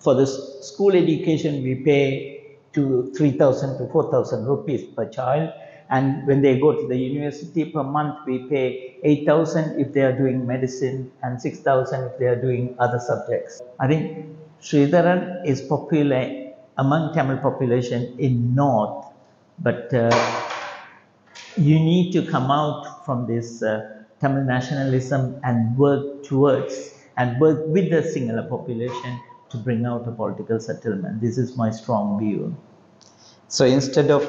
For the school education, we pay to 3,000 to 4,000 rupees per child. And when they go to the university per month, we pay 8,000 if they are doing medicine and 6,000 if they are doing other subjects. I think Sridharan is popular among Tamil population in North, but you need to come out from this Tamil nationalism and work towards and work with the Sinhala population to bring out a political settlement. This is my strong view. So instead of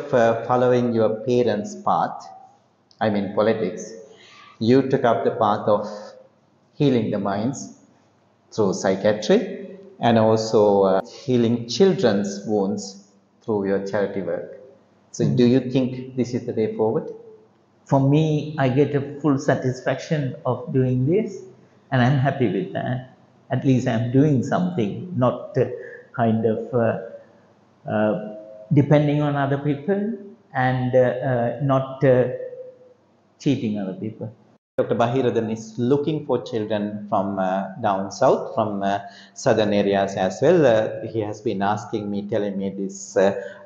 following your parents' path, I mean politics, you took up the path of healing the minds through psychiatry and also healing children's wounds through your charity work. So do you think this is the way forward? For me, I get a full satisfaction of doing this, and I'm happy with that. At least I'm doing something, not kind of depending on other people and not cheating other people. Dr. Bahiradan is looking for children from down south, from southern areas as well. He has been asking me, telling me this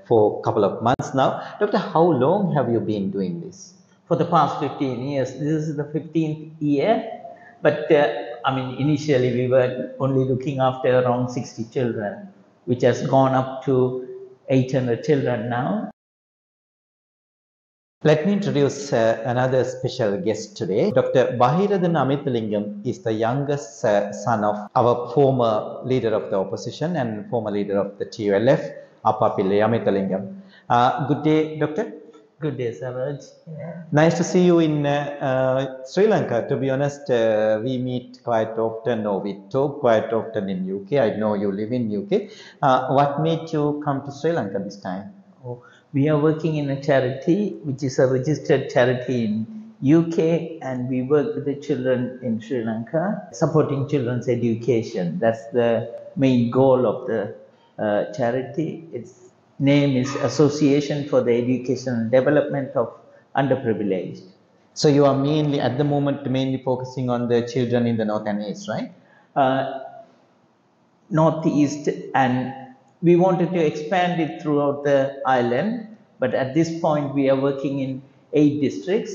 for a couple of months now. Doctor, how long have you been doing this? For the past 15 years. This is the 15th year. But I mean, initially we were only looking after around 60 children, which has gone up to 800 children now. Let me introduce another special guest today. Dr. Bahiradan Amithalingam is the youngest son of our former leader of the opposition and former leader of the TULF, Appapille Amithalingam. Good day, Doctor. Good day, Saraj. Yeah. Nice to see you in Sri Lanka. To be honest, we meet quite often, or we talk quite often in UK. I know you live in UK. What made you come to Sri Lanka this time? Oh, we are working in a charity, which is a registered charity in UK, and we work with the children in Sri Lanka, supporting children's education. That's the main goal of the charity. Its name is Association for the Education and Development of Underprivileged. So you are mainly, at the moment, mainly focusing on the children in the North and East, right? Northeast, and we wanted to expand it throughout the island, but at this point we are working in 8 districts,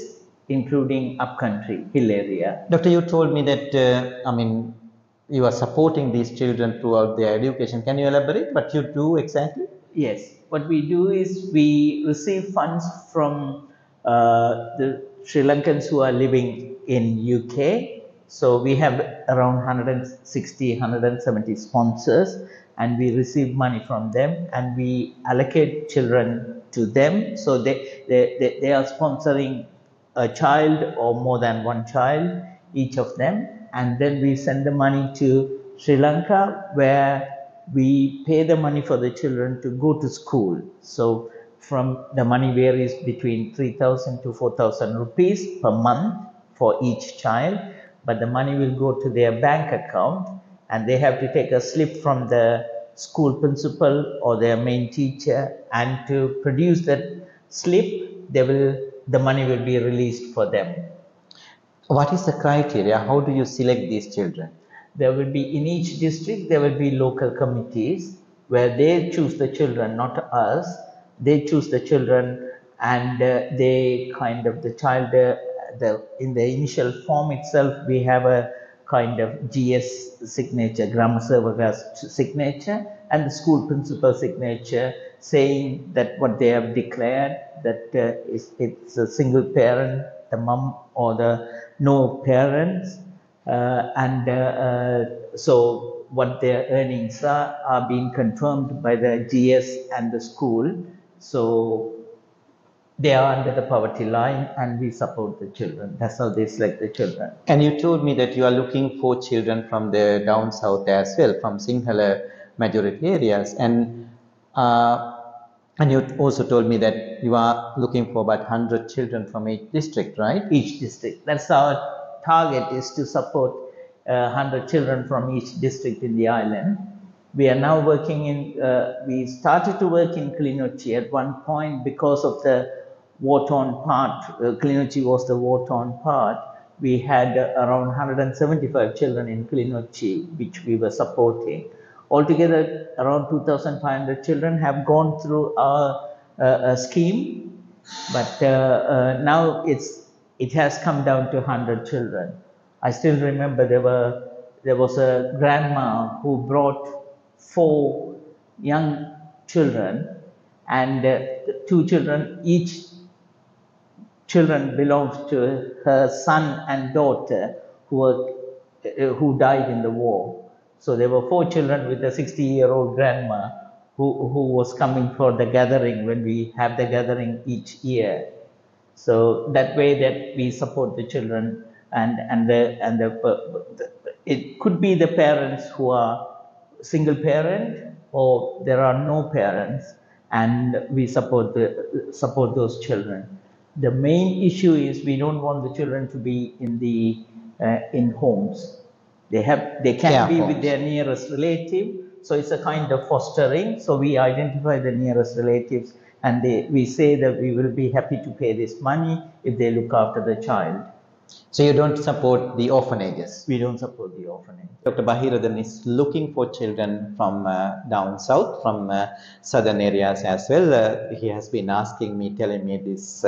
including upcountry, hill area. Doctor, you told me that, I mean, you are supporting these children throughout their education. Can you elaborate what you do exactly? Yes, what we do is we receive funds from the Sri Lankans who are living in UK. So we have around 160, 170 sponsors, and we receive money from them, and we allocate children to them. So they are sponsoring a child or more than one child, each of them, and then we send the money to Sri Lanka, where we pay the money for the children to go to school. So from the money varies between 3,000 to 4,000 rupees per month for each child, but the money will go to their bank account, and they have to take a slip from the school principal or their main teacher, and to produce that slip, the money will be released for them. What is the criteria? How do you select these children? There will be, in each district, there will be local committees where they choose the children, not us. They choose the children, and they kind of, the child, in the initial form itself, we have a kind of GS signature, Grammar Servaka's signature, and the school principal signature, saying that what they have declared, that it's a single parent, the mom or the no parents. So what their earnings are being confirmed by the GS and the school. So they are under the poverty line, and we support the children. That's how they select the children. And you told me that you are looking for children from the down south as well, from Sinhala majority areas. And you also told me that you are looking for about 100 children from each district, right? Each district. That's our target, is to support 100 children from each district in the island. We are now working in, we started to work in Kilinochchi at one point because of the war-torn part. Kilinochchi was the war-torn part. We had around 175 children in Kilinochchi, which we were supporting. altogether around 2,500 children have gone through our scheme, but now it has come down to 100 children. I still remember there was a grandma who brought 4 young children, and 2 children, each children belongs to her son and daughter who died in the war. So there were 4 children with a 60-year-old grandma who was coming for the gathering when we have the gathering each year. So that way that we support the children, and it could be the parents who are single parent, or there are no parents, and we support those children. The main issue is we don't want the children to be in homes. They can be with their nearest relative, so it's a kind of fostering. So we identify the nearest relatives, and we say that we will be happy to pay this money if they look after the child. So you don't support the orphanages? We don't support the orphanage. Dr. Bahiradan is looking for children from down south, from southern areas as well. He has been telling me this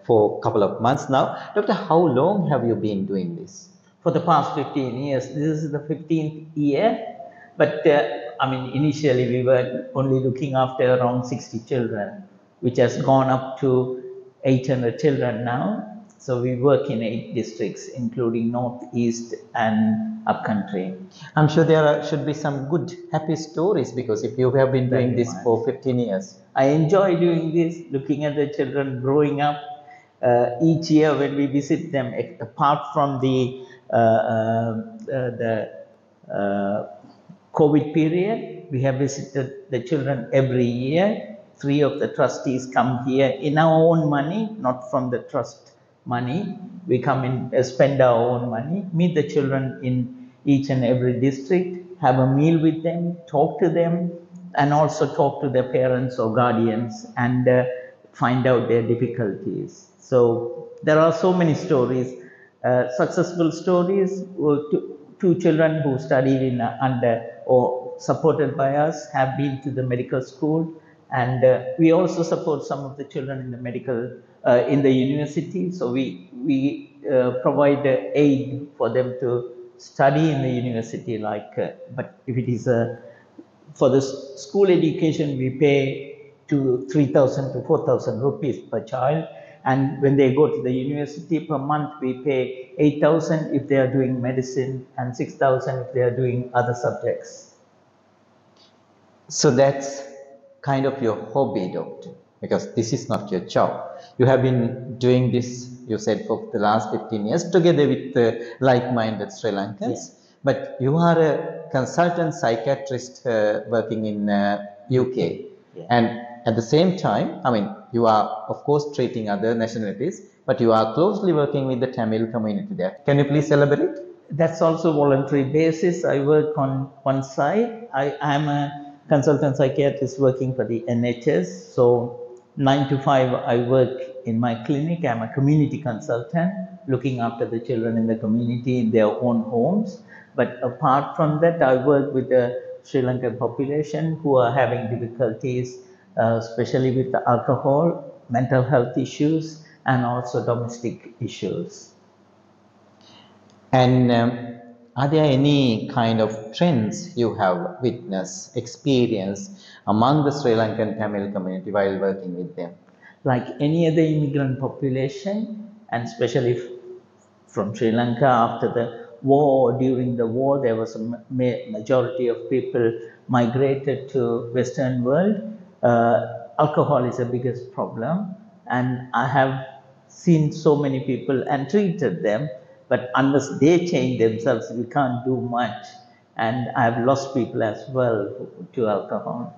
for a couple of months now. Doctor, how long have you been doing this? For the past 15 years. This is the 15th year. But initially we were only looking after around 60 children, which has gone up to 800 children now. So we work in 8 districts, including North, East, and Upcountry. I'm sure there should be some good, happy stories, because if you have been doing this for 15 years. I enjoy doing this, looking at the children growing up. Each year when we visit them, apart from the COVID period, we have visited the children every year. 3 of the trustees come here in our own money, not from the trust money. We come in, spend our own money, meet the children in each and every district, have a meal with them, talk to them, and also talk to their parents or guardians, and find out their difficulties. So there are so many stories, successful stories. 2 children who studied in under or supported by us have been to the medical school, and we also support some of the children in the medical in the university. So we provide aid for them to study in the university. But if it is for the school education, we pay to 3,000 to 4,000 rupees per child. And when they go to the university, per month we pay 8,000 if they are doing medicine, and 6,000 if they are doing other subjects. So that's kind of your hobby, doctor, because this is not your job. You have been doing this, you said, for the last 15 years together with like-minded Sri Lankans. Yes. But you are a consultant psychiatrist working in UK. Yeah. And at the same time, you are, of course, treating other nationalities, but you are closely working with the Tamil community there. Can you please elaborate? That's also voluntary basis. I work on one side. I am a consultant psychiatrist working for the NHS. So 9 to 5, I work in my clinic. I'm a community consultant, looking after the children in the community in their own homes. But apart from that, I work with the Sri Lankan population who are having difficulties, especially with the alcohol, mental health issues, and also domestic issues. And are there any kind of trends you have witnessed, experienced among the Sri Lankan Tamil community while working with them? Like any other immigrant population, and especially from Sri Lanka after the war, during the war, there was a majority of people migrated to Western world. Alcohol is the biggest problem, and I have seen so many people and treated them, but unless they change themselves, we can't do much. And I have lost people as well to alcohol.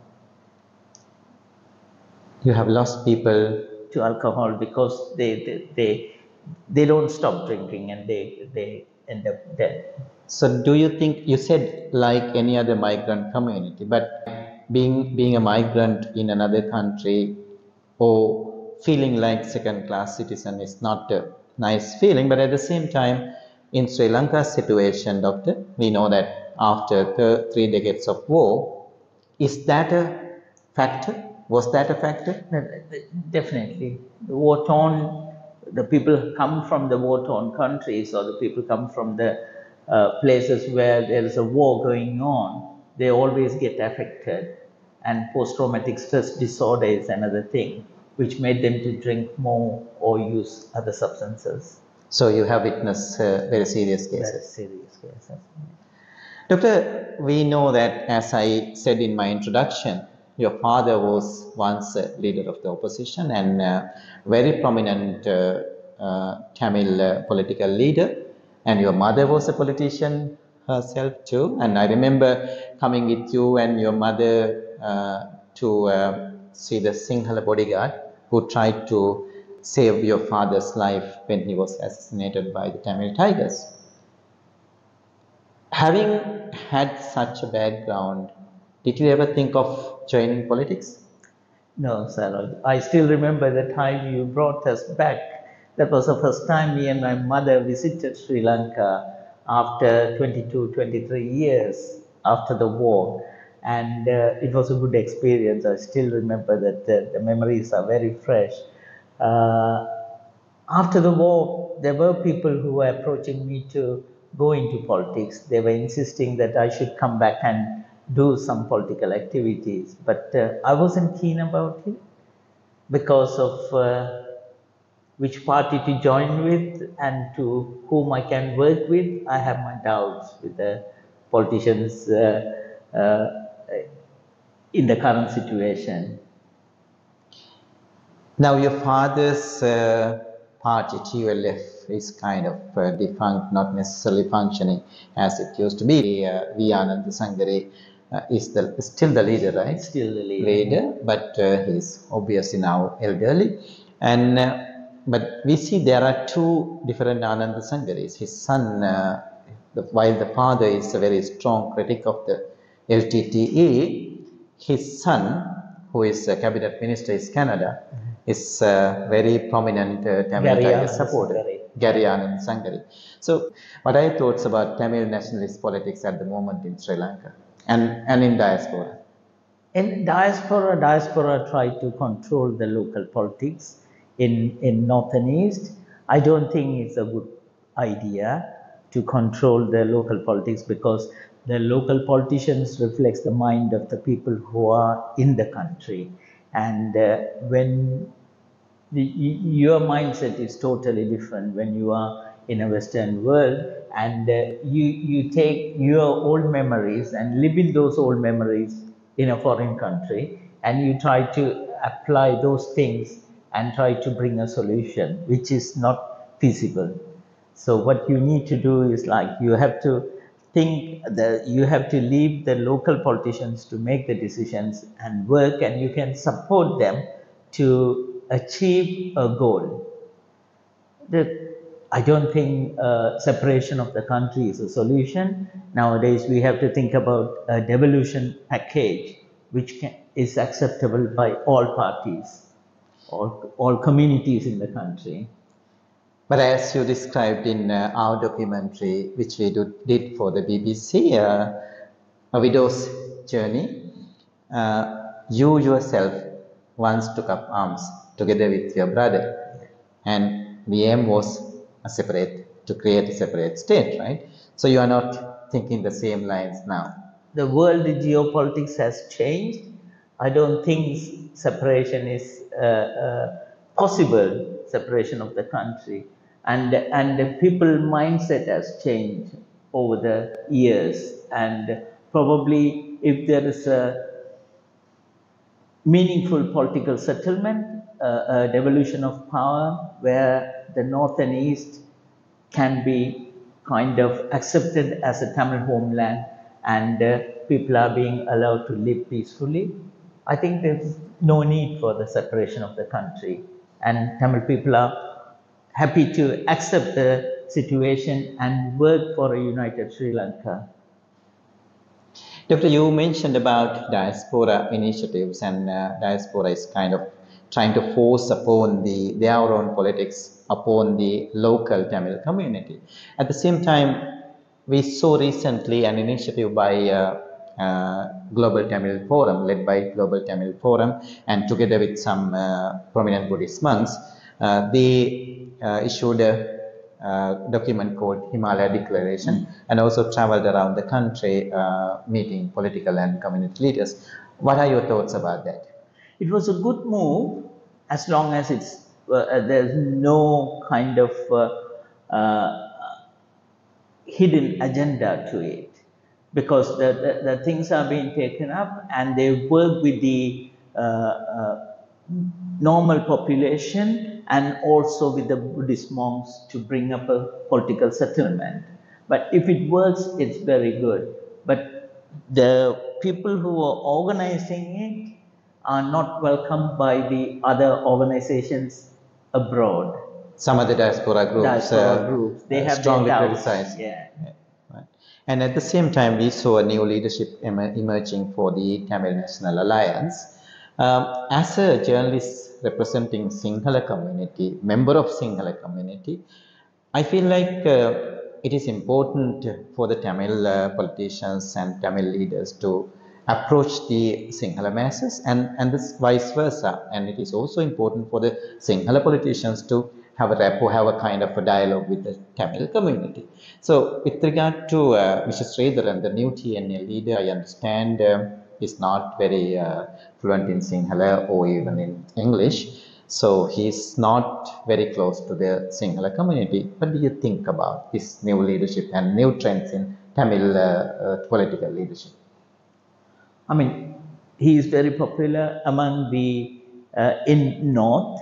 You have lost people to alcohol because they don't stop drinking, and they end up dead. So do you think, you said like any other migrant community, but being a migrant in another country or feeling like second-class citizen is not a nice feeling, but at the same time, in Sri Lanka's situation, doctor, we know that after 3 decades of war. Is that a factor? Was that a factor? Definitely. The war-torn, the people come from the war-torn countries, or the people come from the places where there is a war going on, they always get affected. And post-traumatic stress disorder is another thing, which made them to drink more or use other substances. So you have witnessed very serious cases. Very serious cases. Doctor, we know that, as I said in my introduction, your father was once a leader of the opposition and very prominent Tamil political leader, and your mother was a politician herself too. And I remember coming with you and your mother to see the Sinhala bodyguard who tried to save your father's life when he was assassinated by the Tamil Tigers. Having had such a background, did you ever think of joining politics? No, sir. I still remember the time you brought us back. That was the first time me and my mother visited Sri Lanka after 22, 23 years after the war. And it was a good experience. I still remember that the memories are very fresh. After the war, there were people who were approaching me to go into politics. They were insisting that I should come back and do some political activities. But I wasn't keen about it because of which party to join with and to whom I can work with. I have my doubts with the politicians in the current situation. Now, your father's party, TULF, is kind of defunct, not necessarily functioning as it used to be. V. Anand Sangare is still the leader, right? Still the leader. But he's obviously now elderly. And but we see there are two different Anand Sangares. His son, while the father is a very strong critic of the LTTE, his son, who is a cabinet minister in Canada, is a very prominent Tamil Tiger supporter, Gary Anand Sangare. So, what are your thoughts about Tamil nationalist politics at the moment in Sri Lanka and in diaspora? In diaspora try to control the local politics in North and East. I don't think it's a good idea to control the local politics because the local politicians reflects the mind of the people who are in the country. And when your mindset is totally different when you are in a Western world, and you take your old memories and live in those old memories in a foreign country, and you try to apply those things and try to bring a solution, which is not feasible. So what you need to do is like you have to think that you have to leave the local politicians to make the decisions and work, and you can support them to achieve a goal. I don't think separation of the country is a solution. Nowadays, we have to think about a devolution package, which is acceptable by all parties, all communities in the country. But as you described in our documentary, which we did for the BBC, A Widow's Journey, you yourself once took up arms together with your brother, and the aim was to create a separate state, right? So you are not thinking the same lines now. The world geopolitics has changed. I don't think separation is possible, separation of the country. And the people mindset has changed over the years. And probably if there is a meaningful political settlement, a devolution of power where the North and East can be kind of accepted as a Tamil homeland and people are being allowed to live peacefully, I think there's no need for the separation of the country. And Tamil people are happy to accept the situation and work for a united Sri Lanka. Doctor, you mentioned about diaspora initiatives, and diaspora is kind of trying to force upon their own politics upon the local Tamil community. At the same time, we saw recently an initiative by Global Tamil Forum, led by Global Tamil Forum, and together with some prominent Buddhist monks, they issued a document called Himalaya Declaration, and also traveled around the country meeting political and community leaders. What are your thoughts about that? It was a good move as long as there's no kind of hidden agenda to it, because the things are being taken up and they work with the normal population and also with the Buddhist monks to bring up a political settlement. But if it works, it's very good. But the people who are organizing it are not welcomed by the other organizations abroad. Some of the diaspora groups, they have strongly their doubts. criticized. Yeah. Right. And at the same time, we saw a new leadership emerging for the Tamil National Alliance. As a journalist representing Sinhala community, member of Sinhala community, I feel like it is important for the Tamil politicians and Tamil leaders to approach the Sinhala masses, and this vice versa. And it is also important for the Sinhala politicians to have a rapport, have a kind of a dialogue with the Tamil community. So with regard to Mr. Sridharan, the new TNA leader, I understand is not very fluent in Sinhala or even in English. So he's not very close to the Sinhala community. What do you think about this new leadership and new trends in Tamil political leadership? I mean, he is very popular among the in North,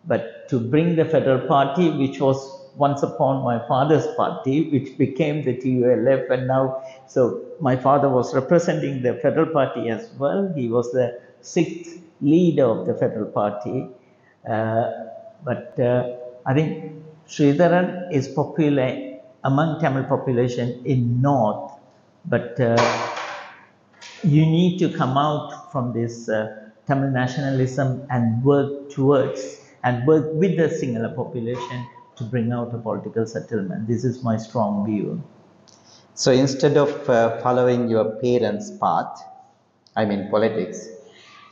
but to bring the federal party, which was once upon my father's party, which became the TULF, and now, so my father was representing the federal party as well. He was the 6th leader of the federal party. But I think Sridharan is popular among Tamil population in North, but you need to come out from this Tamil nationalism and work towards and work with the Sinhala population to bring out a political settlement. This is my strong view. So instead of following your parents' path, I mean politics,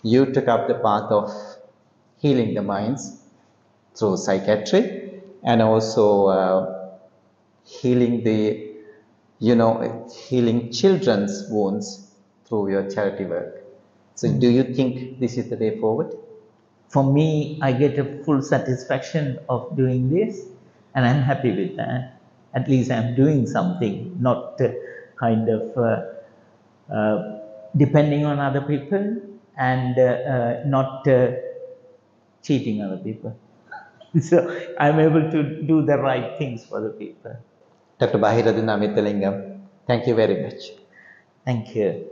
you took up the path of healing the minds through psychiatry, and also healing healing children's wounds through your charity work. So do you think this is the way forward? For me, I get a full satisfaction of doing this, and I'm happy with that. At least I'm doing something, not kind of depending on other people, and not cheating other people. So I'm able to do the right things for the people. Dr. Bahiradin Amithalingam, thank you very much. Thank you.